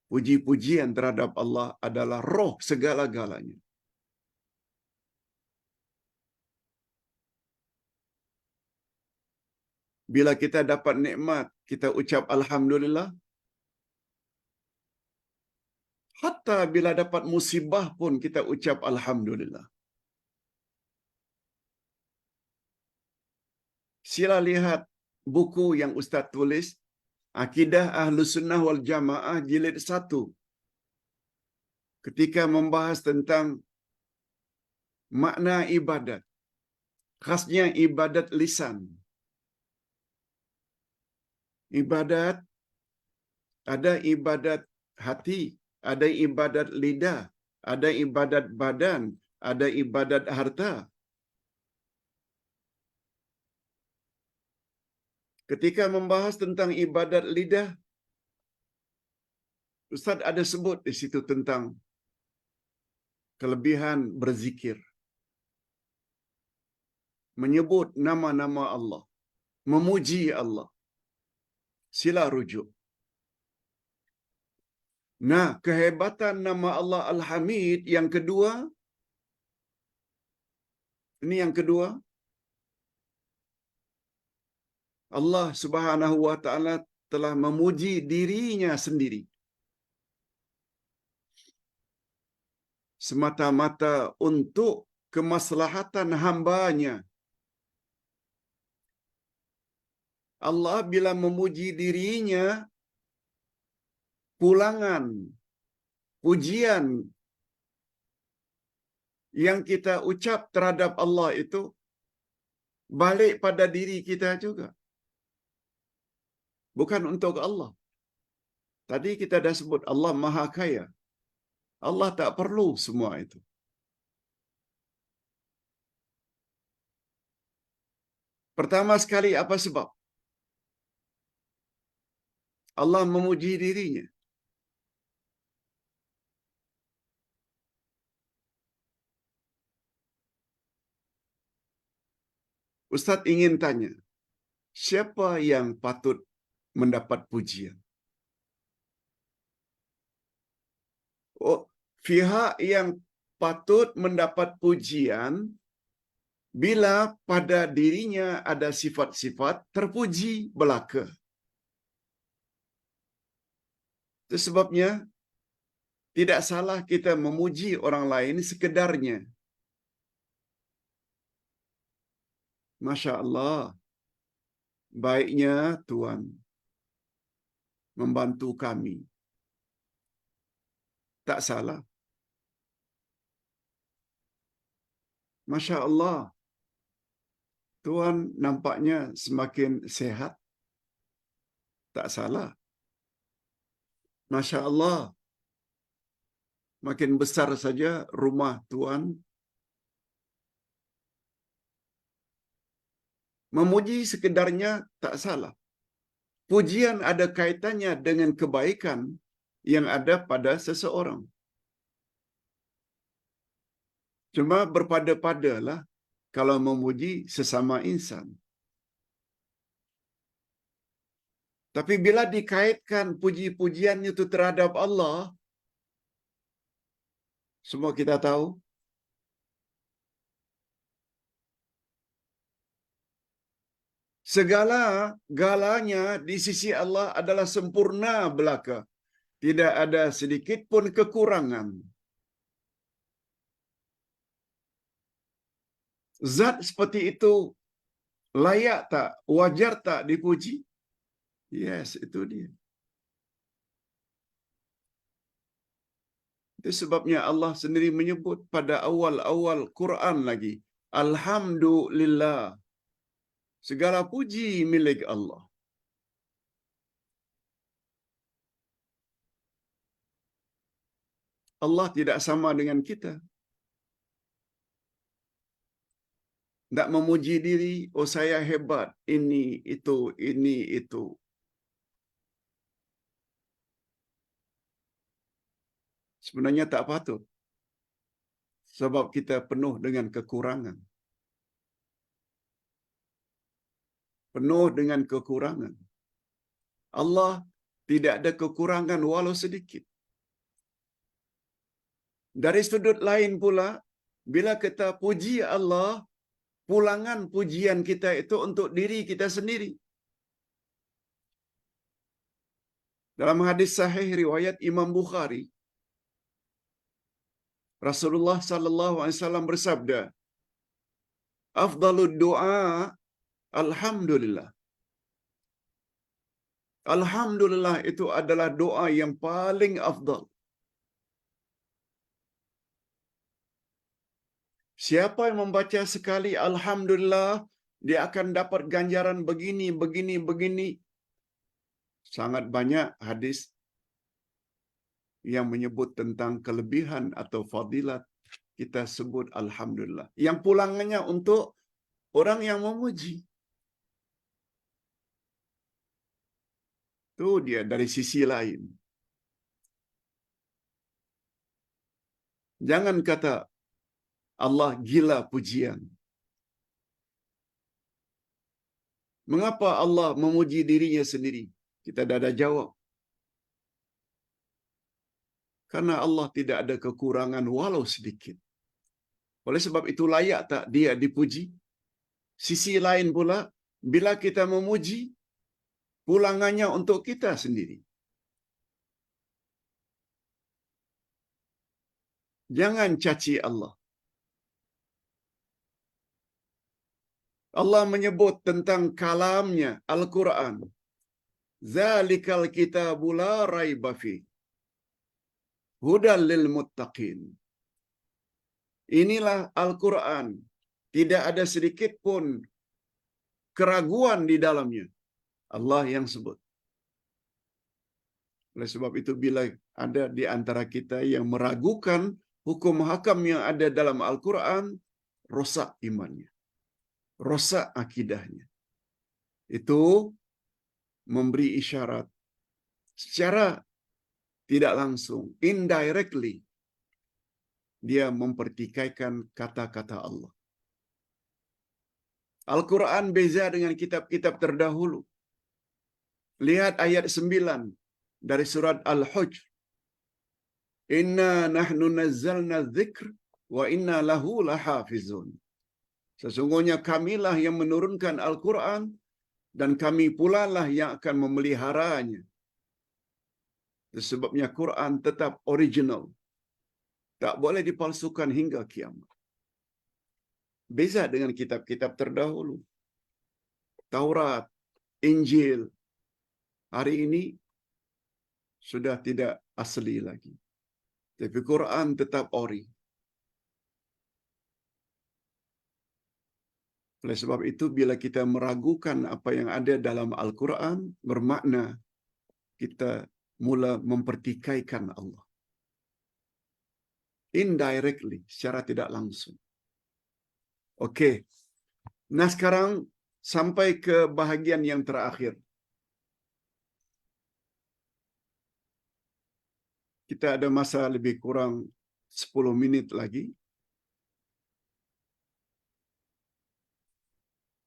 puji-pujian terhadap Allah adalah roh segala-galanya. Bila kita dapat nikmat, kita ucap Alhamdulillah. Hatta bila dapat musibah pun kita ucap Alhamdulillah. Sila lihat buku yang Ustaz tulis, Akidah Ahlus Sunnah wal Jamaah jilid 1. Ketika membahas tentang makna ibadat, khasnya ibadat lisan. Ibadat, ada ibadat hati, ada ibadat lidah, ada ibadat badan, ada ibadat harta. Ketika membahas tentang ibadat lidah, Ustaz ada sebut di situ tentang kelebihan berzikir. Menyebut nama-nama Allah, memuji Allah. Sila rujuk. Nah, kehebatan nama Allah Al-Hamid yang kedua, ini yang kedua, Allah Subhanahu wa taala telah memuji dirinya sendiri. Semata-mata untuk kemaslahatan hamba-Nya. Allah bila memuji dirinya, pulangan, pujian yang kita ucap terhadap Allah itu balik pada diri kita juga. Bukan untuk Allah. Tadi kita dah sebut Allah Maha Kaya. Allah tak perlu semua itu. Pertama sekali apa sebab? Allah memuji dirinya. Ustaz ingin tanya, siapa yang patut mendapat pujian? Oh, pihak yang patut mendapat pujian bila pada dirinya ada sifat-sifat terpuji belaka. Itu sebabnya tidak salah kita memuji orang lain sekedarnya. Masya Allah, baiknya Tuhan membantu kami. Tak salah. Masya Allah, Tuan nampaknya semakin sehat. Tak salah. Masya Allah. Makin besar saja rumah Tuan. Memuji sekedarnya tak salah. Pujian ada kaitannya dengan kebaikan yang ada pada seseorang. Cuma berpada-padalah kalau memuji sesama insan. Tapi bila dikaitkan puji-pujian itu terhadap Allah, semua kita tahu, segala-galanya di sisi Allah adalah sempurna belaka. Tidak ada sedikit pun kekurangan. Zat seperti itu layak tak, wajar tak dipuji? Yes, itu dia. Itu sebabnya Allah sendiri menyebut pada awal-awal Quran lagi, Alhamdulillah. Segala puji milik Allah. Allah tidak sama dengan kita. Tak memuji diri, oh saya hebat, ini, itu. Sebenarnya tak patut. Sebab kita penuh dengan kekurangan. Penuh dengan kekurangan. Allah tidak ada kekurangan walau sedikit. Dari sudut lain pula, bila kita puji Allah, pulangan pujian kita itu untuk diri kita sendiri. Dalam hadis sahih riwayat Imam Bukhari, Rasulullah sallallahu alaihi wasallam bersabda, "Afdalud du'a alhamdulillah." Alhamdulillah itu adalah doa yang paling afdal. Siapa yang membaca sekali alhamdulillah, dia akan dapat ganjaran begini. Sangat banyak hadis yang menyebut tentang kelebihan atau fadilat kita sebut alhamdulillah. Yang pulangannya untuk orang yang memuji. Itu dia dari sisi lain. Jangan kata Allah gila pujian. Mengapa Allah memuji dirinya sendiri? Kita dah ada jawab. Karena Allah tidak ada kekurangan walau sedikit. Oleh sebab itu layak tak dia dipuji? Sisi lain pula, bila kita memuji, pulangannya untuk kita sendiri. Jangan caci Allah. Allah menyebut tentang kalamnya, Al-Quran. Zalikal kitabu la raiba fi. Hudal lil muttaqin. Inilah Al-Quran. Tidak ada sedikit pun keraguan di dalamnya. Allah yang sebut. Oleh sebab itu bila ada di antara kita yang meragukan hukum hakam yang ada dalam Al-Quran, rosak imannya. Rosak akidahnya. Itu memberi isyarat secara tidak langsung, indirectly, dia mempertikaikan kata-kata Allah. Al-Quran beza dengan kitab-kitab terdahulu. Lihat ayat 9 dari surat Al-Hujr. Inna nahnu nazzalna dzikr wa inna lahu lahafizun. Sesungguhnya kamilah yang menurunkan Al-Quran dan kami pula lah yang akan memeliharanya. Sebabnya Quran tetap original. Tak boleh dipalsukan hingga kiamat. Beza dengan kitab-kitab terdahulu. Taurat, Injil, hari ini sudah tidak asli lagi. Tapi Quran tetap ori. Oleh sebab itu, bila kita meragukan apa yang ada dalam Al-Quran, bermakna kita mula mempertikaikan Allah. Indirectly, secara tidak langsung. Okey. Nah, sekarang sampai ke bahagian yang terakhir. Kita ada masa lebih kurang 10 minit lagi.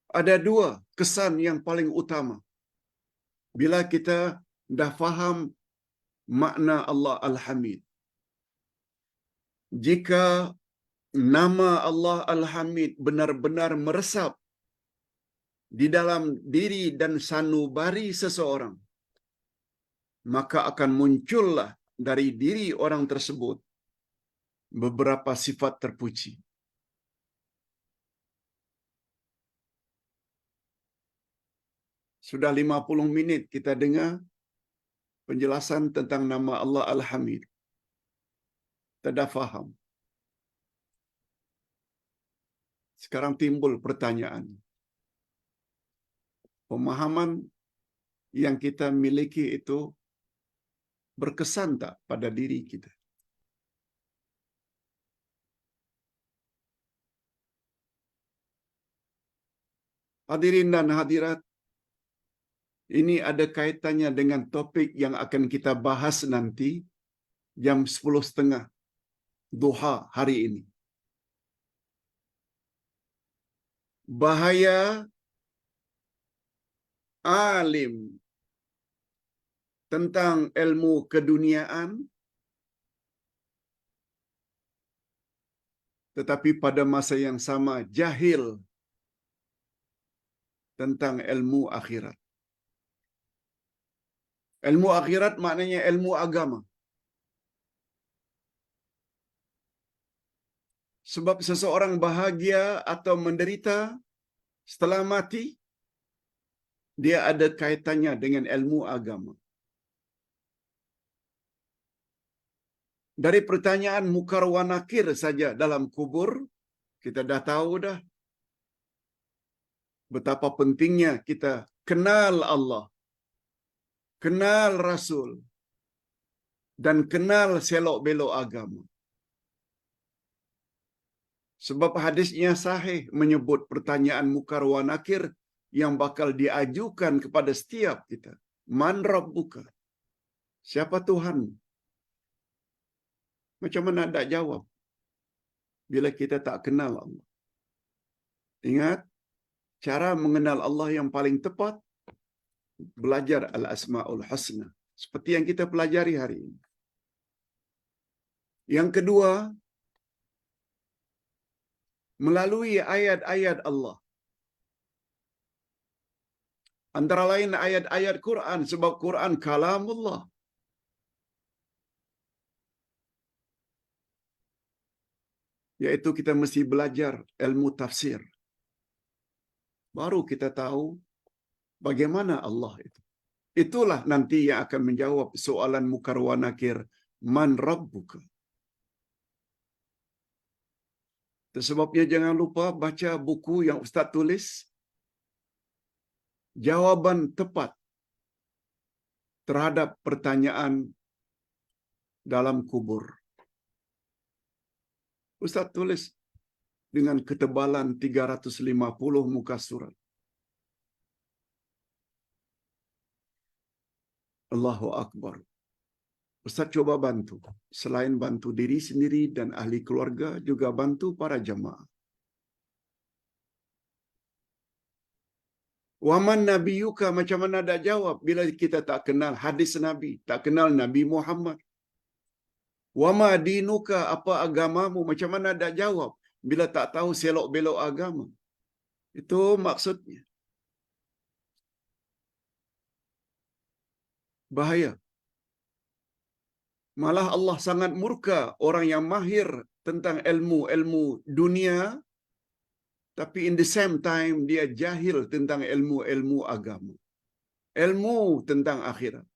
Ada dua kesan yang paling utama. Bila kita dah faham makna Allah Al-Hamid. Jika nama Allah Al-Hamid benar-benar meresap di dalam diri dan sanubari seseorang, maka akan muncullah dari diri orang tersebut beberapa sifat terpuji. Sudah 50 minit kita dengar penjelasan tentang nama Allah Al-Hamid. Kita dah faham. Sekarang timbul pertanyaan. Pemahaman yang kita miliki itu berkesan tak pada diri kita? Hadirin dan hadirat, ini ada kaitannya dengan topik yang akan kita bahas nanti jam 10.30 duha hari ini. Bahaya alim tentang ilmu keduniaan, tetapi pada masa yang sama jahil tentang ilmu akhirat. Ilmu akhirat maknanya ilmu agama. Sebab seseorang bahagia atau menderita setelah mati, dia ada kaitannya dengan ilmu agama. Dari pertanyaan mukar wa nakir saja dalam kubur, kita dah tahu dah betapa pentingnya kita kenal Allah, kenal Rasul, dan kenal selok-belok agama. Sebab hadisnya sahih menyebut pertanyaan mukar wa nakir yang bakal diajukan kepada setiap kita. Man rabbuka? Siapa Tuhan? Macam mana nak jawab bila kita tak kenal Allah? Ingat, cara mengenal Allah yang paling tepat, belajar Al-Asma'ul Husna. Seperti yang kita pelajari hari ini. Yang kedua, melalui ayat-ayat Allah. Antara lain ayat-ayat Quran, sebab Quran kalamullah. Yaitu kita mesti belajar ilmu tafsir. Baru kita tahu bagaimana Allah itu. Itulah nanti yang akan menjawab soalan mukar wa nakir. Man rabbuka? Sebabnya jangan lupa baca buku yang Ustaz tulis. Jawaban tepat terhadap pertanyaan dalam kubur. Ustaz tulis dengan ketebalan 350 muka surat. Allahu Akbar. Ustaz coba bantu. Selain bantu diri sendiri dan ahli keluarga, juga bantu para jemaah. Waman nabiyuka, macam mana dah jawab bila kita tak kenal hadis Nabi, tak kenal Nabi Muhammad. Wama dinuka, apa agamamu, macam mana dah jawab bila tak tahu selok-belok agama. Itu maksudnya. Bahaya. Malah Allah sangat murka orang yang mahir tentang ilmu-ilmu dunia, tapi in the same time dia jahil tentang ilmu-ilmu agama. Ilmu tentang akhirat.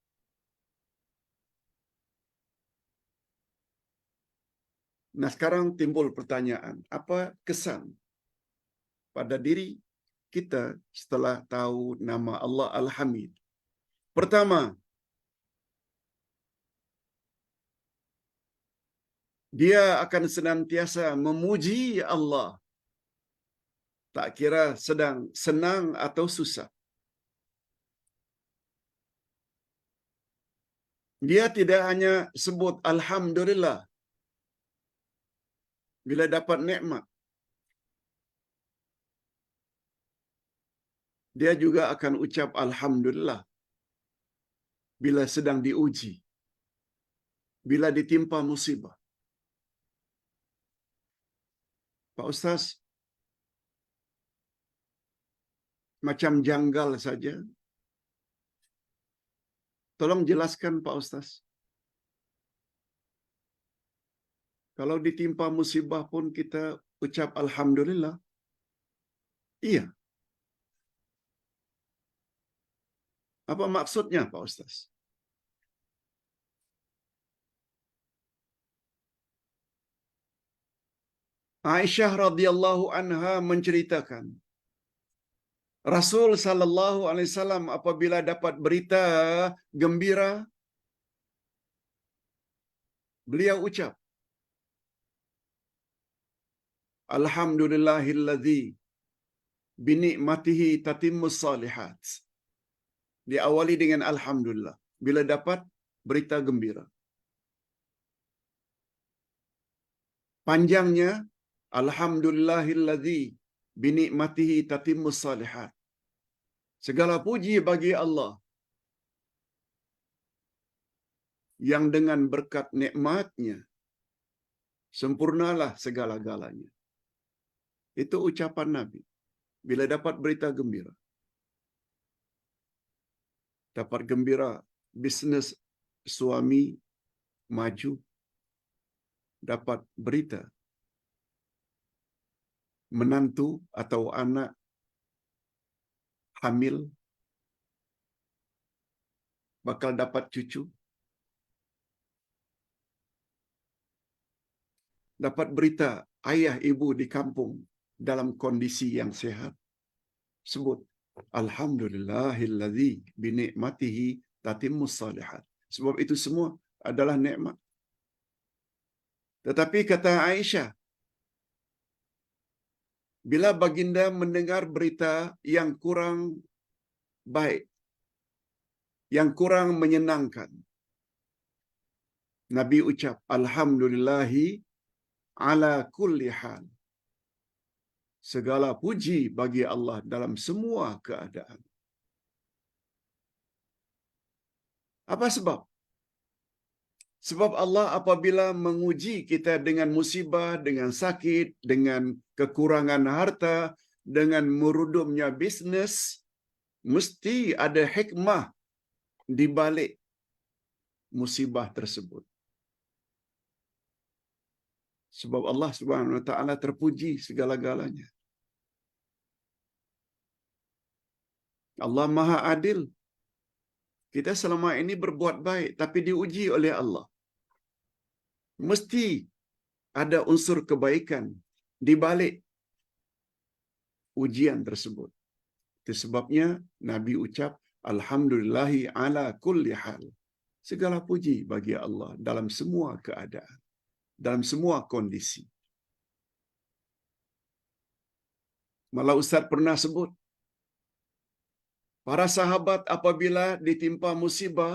Nah, sekarang timbul pertanyaan, apa kesan pada diri kita setelah tahu nama Allah Al-Hamid? Pertama, dia akan senantiasa memuji Allah, tak kira sedang senang atau susah. Dia tidak hanya sebut Alhamdulillah bila dapat nikmat. Dia juga akan ucap Alhamdulillah bila sedang diuji, bila ditimpa musibah. Pak Ustaz, macam janggal saja. Tolong jelaskan Pak Ustaz. Kalau ditimpa musibah pun kita ucap Alhamdulillah. Iya. Apa maksudnya Pak Ustaz? Aisyah radhiyallahu anha menceritakan, Rasul sallallahu alaihi wasallam apabila dapat berita gembira, beliau ucap, Alhamdulillahilladzi binikmatihi tatimmus salihat. Diawali dengan Alhamdulillah bila dapat berita gembira. Panjangnya, Alhamdulillahilladzi binikmatihi tatimmus salihat. Segala puji bagi Allah yang dengan berkat nikmatnya sempurnalah segala-galanya. Itu ucapan Nabi bila dapat berita gembira. Dapat gembira bisnes suami maju, dapat berita menantu atau anak hamil bakal dapat cucu, dapat berita ayah ibu di kampung dalam kondisi yang sehat, sebut Alhamdulillahilladzi binikmatihi tatimmus salihat. Sebab itu semua adalah nikmat. Tetapi kata Aisyah, bila baginda mendengar berita yang kurang baik, yang kurang menyenangkan, Nabi ucap Alhamdulillahi ala kulli hal. Segala puji bagi Allah dalam semua keadaan. Apa sebab? Sebab Allah apabila menguji kita dengan musibah, dengan sakit, dengan kekurangan harta, dengan merudumnya bisnes, mesti ada hikmah di balik musibah tersebut. Sebab Allah Subhanahu wa taala terpuji segala-galanya. Allah Maha Adil. Kita selama ini berbuat baik tapi diuji oleh Allah. Mesti ada unsur kebaikan di balik ujian tersebut. Itu sebabnya Nabi ucap Alhamdulillahi ala kulli hal. Segala puji bagi Allah dalam semua keadaan, dalam semua kondisi. Malah Ustaz pernah sebut, para sahabat apabila ditimpa musibah,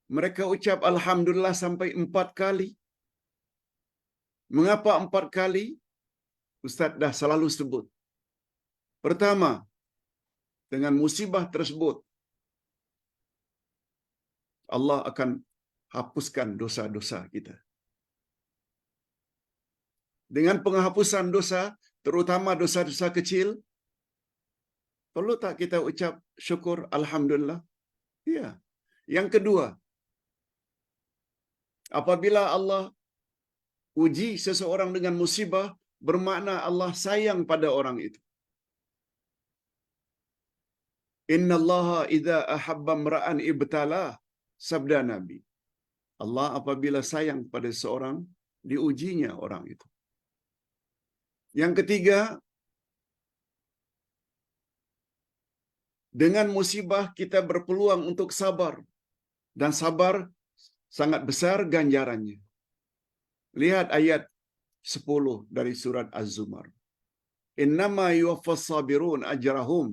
mereka ucap Alhamdulillah sampai 4 kali. Mengapa 4 kali? Ustaz dah selalu sebut. Pertama, dengan musibah tersebut, Allah akan hapuskan dosa-dosa kita. Dengan penghapusan dosa, terutama dosa-dosa kecil, perlu tak kita ucap syukur Alhamdulillah? Ya. Yang kedua, apabila Allah uji seseorang dengan musibah, bermakna Allah sayang pada orang itu. Innallaha idza ahabba imra'an ibtala, sabda Nabi. Allah apabila sayang pada seorang, diujinya orang itu. Yang ketiga, Dengan musibah kita berpeluang untuk sabar. Dan sabar sangat besar ganjarannya. Lihat ayat 10 dari surat Az-Zumar. Innama yuwaffas sabirun ajrahum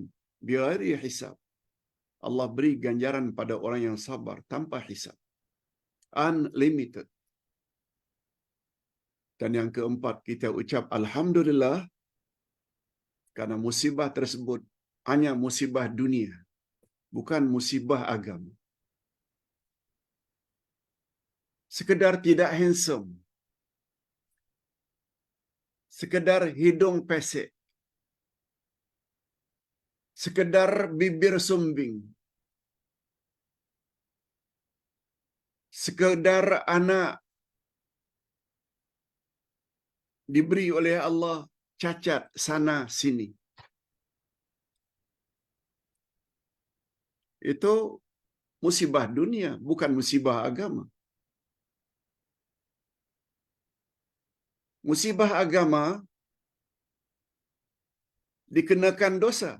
bighairi hisab. Allah beri ganjaran pada orang yang sabar tanpa hisab. Unlimited. Dan yang keempat, kita ucap Alhamdulillah karena musibah tersebut hanya musibah dunia, bukan musibah agama. Sekedar tidak handsome, sekedar hidung pesek, sekedar bibir sumbing, sekedar anak diberi oleh Allah cacat sana sini. Itu musibah dunia, bukan musibah agama. Musibah agama dikenakan dosa.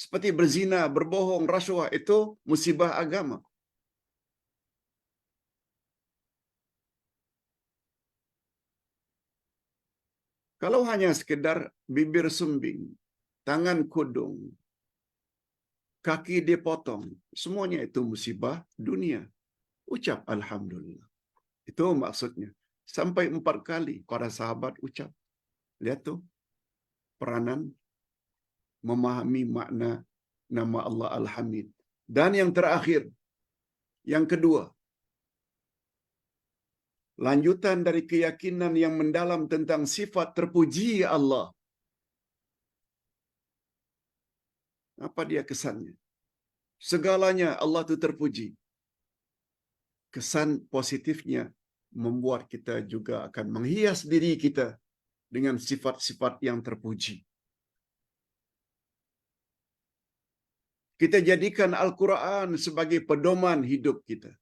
Seperti berzina, berbohong, rasuah, itu musibah agama. Kalau hanya sekedar bibir sumbing, tangan kudung, kaki dipotong, semuanya itu musibah dunia. Ucap Alhamdulillah. Itu maksudnya. Sampai 4 kali para sahabat ucap. Lihat tuh, peranan memahami makna nama Allah Al-Hamid. Dan yang terakhir, yang kedua, lanjutan dari keyakinan yang mendalam tentang sifat terpuji Allah. Apa dia kesannya? Segalanya Allah itu terpuji. Kesan positifnya membuat kita juga akan menghias diri kita dengan sifat-sifat yang terpuji. Kita jadikan Al-Quran sebagai pedoman hidup kita.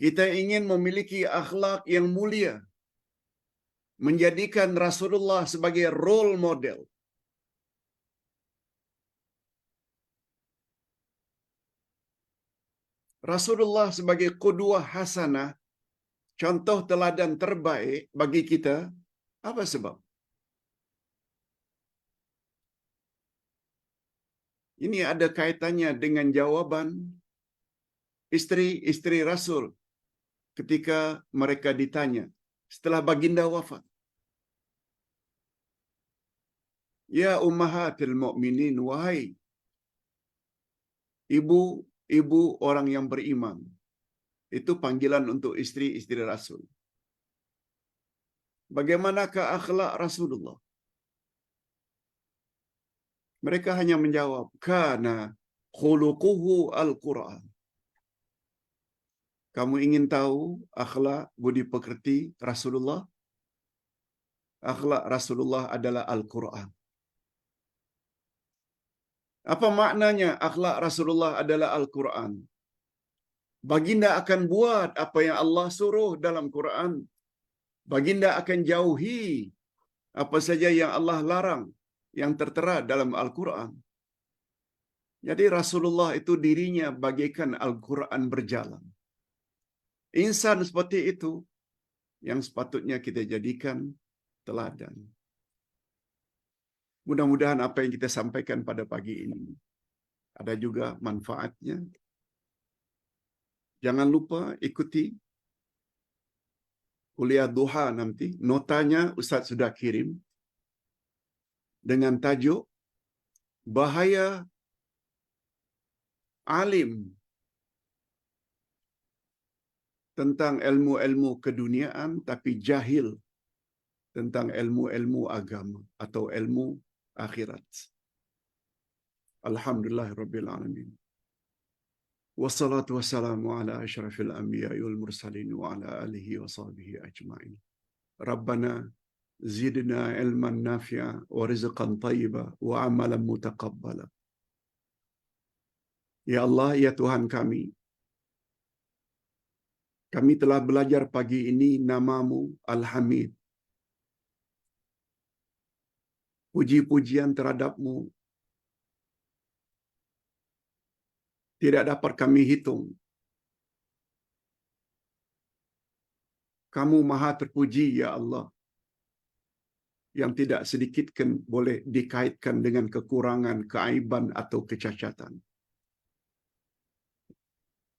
Kita ingin memiliki akhlak yang mulia, menjadikan Rasulullah sebagai role model. Rasulullah sebagai qudwah hasanah, contoh teladan terbaik bagi kita. Apa sebab? Ini ada kaitannya dengan jawaban istri-istri Rasul ketika mereka ditanya setelah baginda wafat. Ya ummahatil mu'minin, wahai ibu-ibu orang yang beriman. Itu panggilan untuk istri-istri Rasul. Bagaimanakah akhlak Rasulullah? Mereka hanya menjawab, kana khuluquhu al-Quran. Kamu ingin tahu akhlak budi pekerti Rasulullah? Akhlak Rasulullah adalah Al-Quran. Apa maknanya akhlak Rasulullah adalah Al-Quran? Baginda akan buat apa yang Allah suruh dalam Quran. Baginda akan jauhi apa saja yang Allah larang, yang tertera dalam Al-Quran. Jadi Rasulullah itu dirinya bagaikan Al-Quran berjalan. Insan seperti itu yang sepatutnya kita jadikan teladan. Mudah-mudahan apa yang kita sampaikan pada pagi ini ada juga manfaatnya. Jangan lupa ikuti kuliah duha nanti. Notanya Ustaz sudah kirim dengan tajuk Bahaya Alim tentang ilmu-ilmu keduniaan tapi jahil tentang ilmu-ilmu agama atau ilmu akhirat. Alhamdulillahirabbil alamin. Wassalatu wassalamu ala asyrafil anbiya'i wal mursalin wa ala alihi wa sahbihi ajma'in. Rabbana zidna ilman nafi'a wa rizqan thayyiba wa amalan mutaqabbala. Ya Allah, ya Tuhan kami, kami telah belajar pagi ini namamu Al-Hamid. Puji-pujian terhadapmu tidak dapat kami hitung. Kamu maha terpuji, ya Allah, yang tidak sedikitkan boleh dikaitkan dengan kekurangan, keaiban atau kecacatan.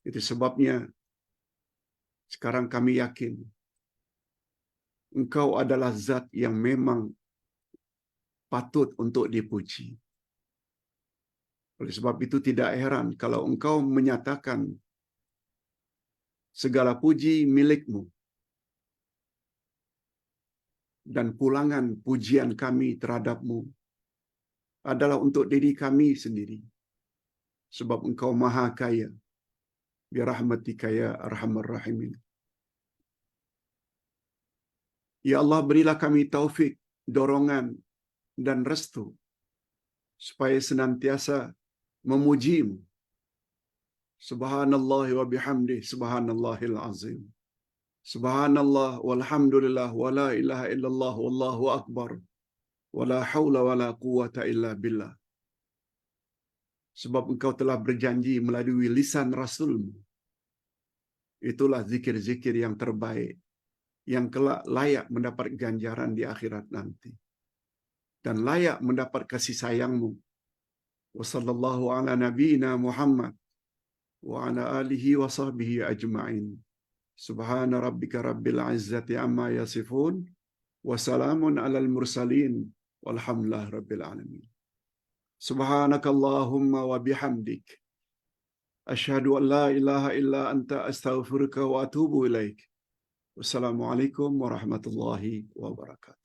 Itu sebabnya sekarang kami yakin Engkau adalah zat yang memang patut untuk dipuji. Oleh sebab itu tidak heran kalau Engkau menyatakan segala puji milikmu dan pulangan pujian kami terhadapmu adalah untuk diri kami sendiri. Sebab Engkau maha kaya. Birahmatika ya arhamar rahimin. Ya Allah, berilah kami taufik, dorongan dan restu supaya senantiasa memuji-Mu. Subhanallah wa bihamdih, subhanallahil azim. Subhanallah walhamdulillah wa la ilaha illallah wallahu akbar. Wa la hawla wa la quwata illa billah. Sebab Engkau telah berjanji melalui lisan Rasul-Mu. Itulah zikir-zikir yang terbaik, yang kelak layak mendapat ganjaran di akhirat nanti. Dan layak mendapat kasih sayang-Mu. Wa sallallahu ala nabiyyina Muhammad wa ala alihi wa sahbihi ajma'in. Subhana rabbika rabbil izzati amma yasifun. Wa salamun alal mursalin. Walhamdulillah rabbil alamin. Subhanakallahumma wa bihamdik. Asyhadu an la ilaha illa anta astaghfiruka wa atubu ilaik. Wassalamualaikum warahmatullahi wabarakatuh.